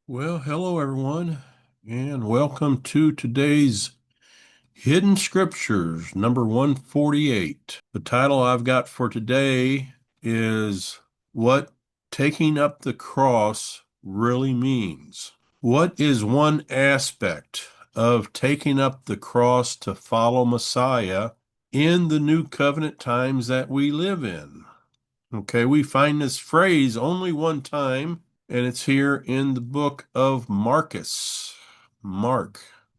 Well, hello everyone, and welcome to today's Hidden Scriptures, number 148. The title I've got for today is What Taking Up the Cross Really Means. What is one aspect of taking up the cross to follow Messiah in the new covenant times that we live in? Okay, we find this phrase only one time, and it's here in the book of Mark,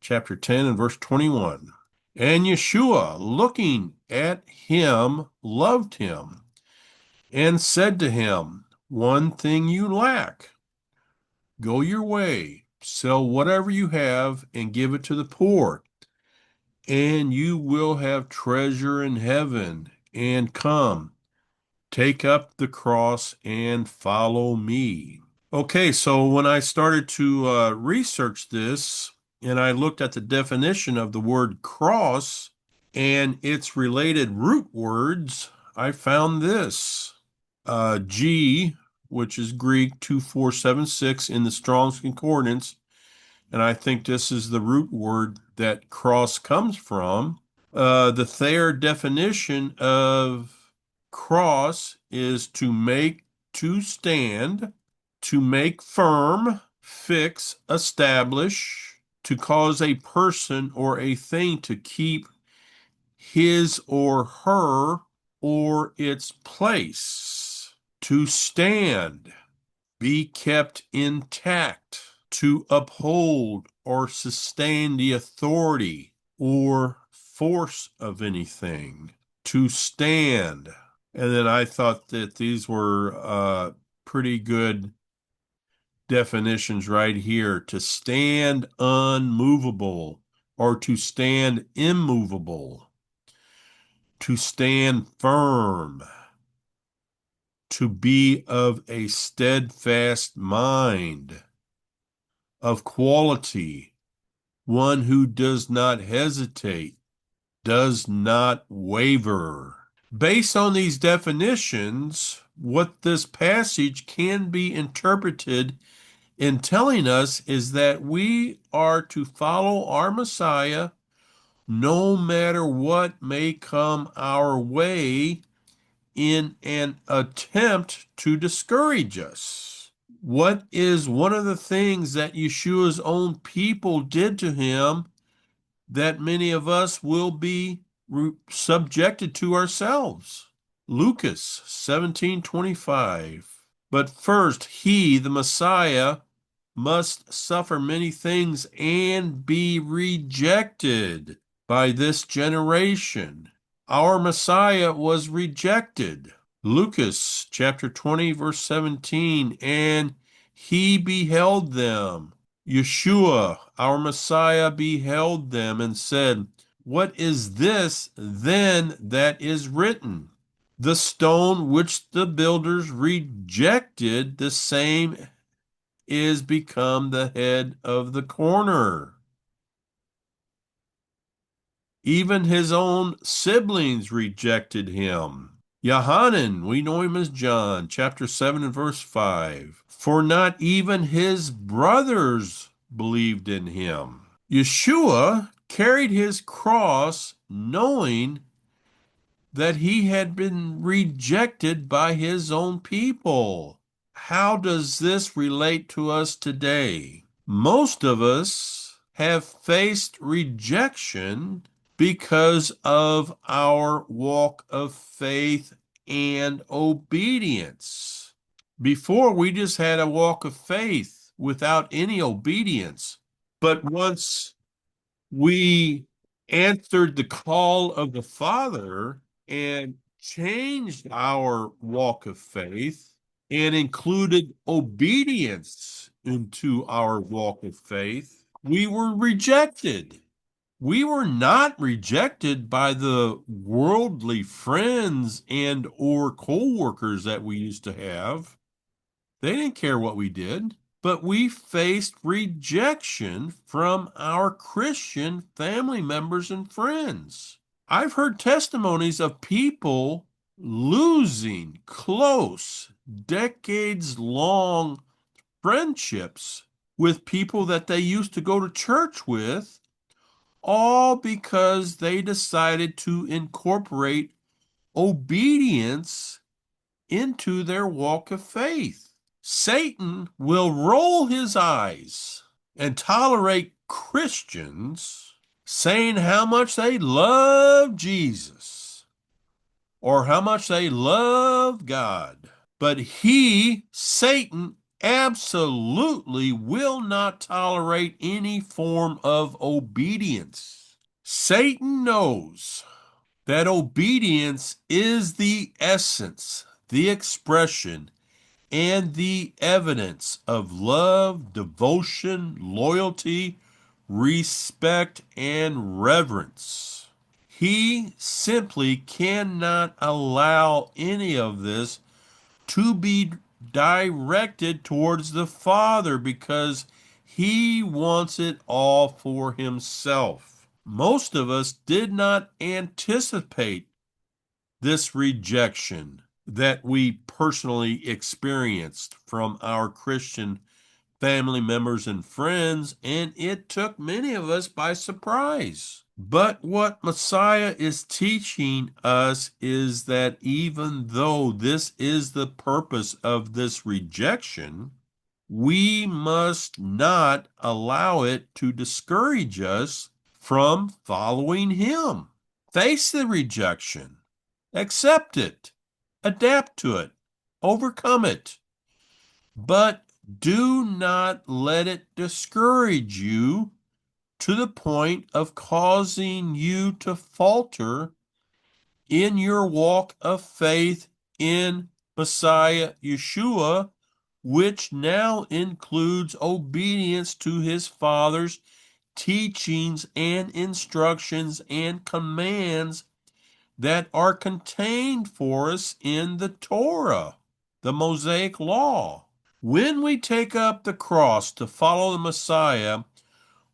chapter 10 and verse 21. And Yeshua, looking at him, loved him, and said to him, One thing you lack. Go your way, sell whatever you have, and give it to the poor, and you will have treasure in heaven. And come, take up the cross and follow me. Okay, so when I started to research this and I looked at the definition of the word cross and its related root words, I found this. G, which is Greek 2476 in the Strong's Concordance, and I think this is the root word that cross comes from. The Thayer definition of cross is to make, to stand, to make firm, fix, establish, to cause a person or a thing to keep his or her or its place, to stand, be kept intact, to uphold or sustain the authority or force of anything, to stand. And then I thought that these were pretty good definitions right here. To stand unmovable or to stand immovable, to stand firm, to be of a steadfast mind, of quality, one who does not hesitate, does not waver. Based on these definitions, what this passage can be interpreted in telling us is that we are to follow our Messiah no matter what may come our way in an attempt to discourage us. What is one of the things that Yeshua's own people did to him that many of us will be subjected to ourselves? Lucas 17:25. But first, he, the Messiah, must suffer many things and be rejected by this generation. Our Messiah was rejected. Lucas chapter 20, verse 17, and he beheld them. Yeshua, our Messiah, beheld them and said, What is this then that is written? The stone which the builders rejected, the same is become the head of the corner. Even his own siblings rejected him. Yohanan, we know him as John, chapter 7 and verse 5. For not even his brothers believed in him. Yeshua carried his cross knowing that he had been rejected by his own people. How does this relate to us today? Most of us have faced rejection because of our walk of faith and obedience. Before, we just had a walk of faith without any obedience. But once we answered the call of the Father and changed our walk of faith and included obedience into our walk of faith, we were rejected. We were not rejected by the worldly friends and or co-workers that we used to have. They didn't care what we did, but we faced rejection from our Christian family members and friends. I've heard testimonies of people losing close, decades-long friendships with people that they used to go to church with, all because they decided to incorporate obedience into their walk of faith. Satan will roll his eyes and tolerate Christians saying how much they love Jesus or how much they love God. But Satan, absolutely will not tolerate any form of obedience. Satan knows that obedience is the essence, the expression, and the evidence of love, devotion, loyalty, respect, and reverence. He simply cannot allow any of this to be directed towards the Father because he wants it all for himself. Most of us did not anticipate this rejection that we personally experienced from our Christian family members and friends, and it took many of us by surprise. But what Messiah is teaching us is that even though this is the purpose of this rejection, we must not allow it to discourage us from following him. Face the rejection, accept it, adapt to it, overcome it, but do not let it discourage you to the point of causing you to falter in your walk of faith in Messiah Yeshua, which now includes obedience to his Father's teachings and instructions and commands that are contained for us in the Torah, the Mosaic Law. When we take up the cross to follow the Messiah,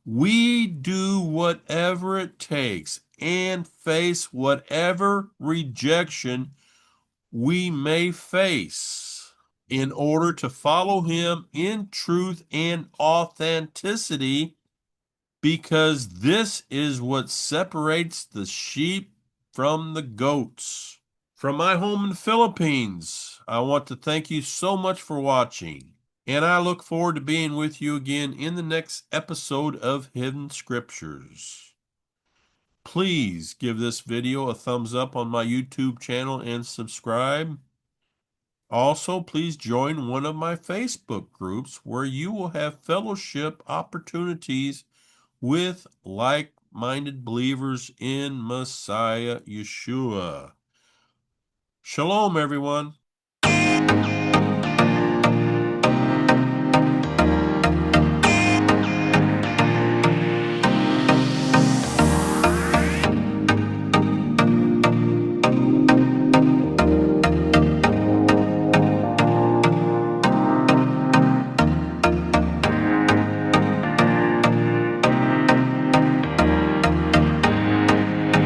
we do whatever it takes and face whatever rejection we may face in order to follow him in truth and authenticity, because this is what separates the sheep from the goats. From my home in the Philippines, I want to thank you so much for watching, and I look forward to being with you again in the next episode of Hidden Scriptures. Please give this video a thumbs up on my YouTube channel and subscribe. Also, please join one of my Facebook groups where you will have fellowship opportunities with like-minded believers in Messiah Yeshua. Shalom, everyone.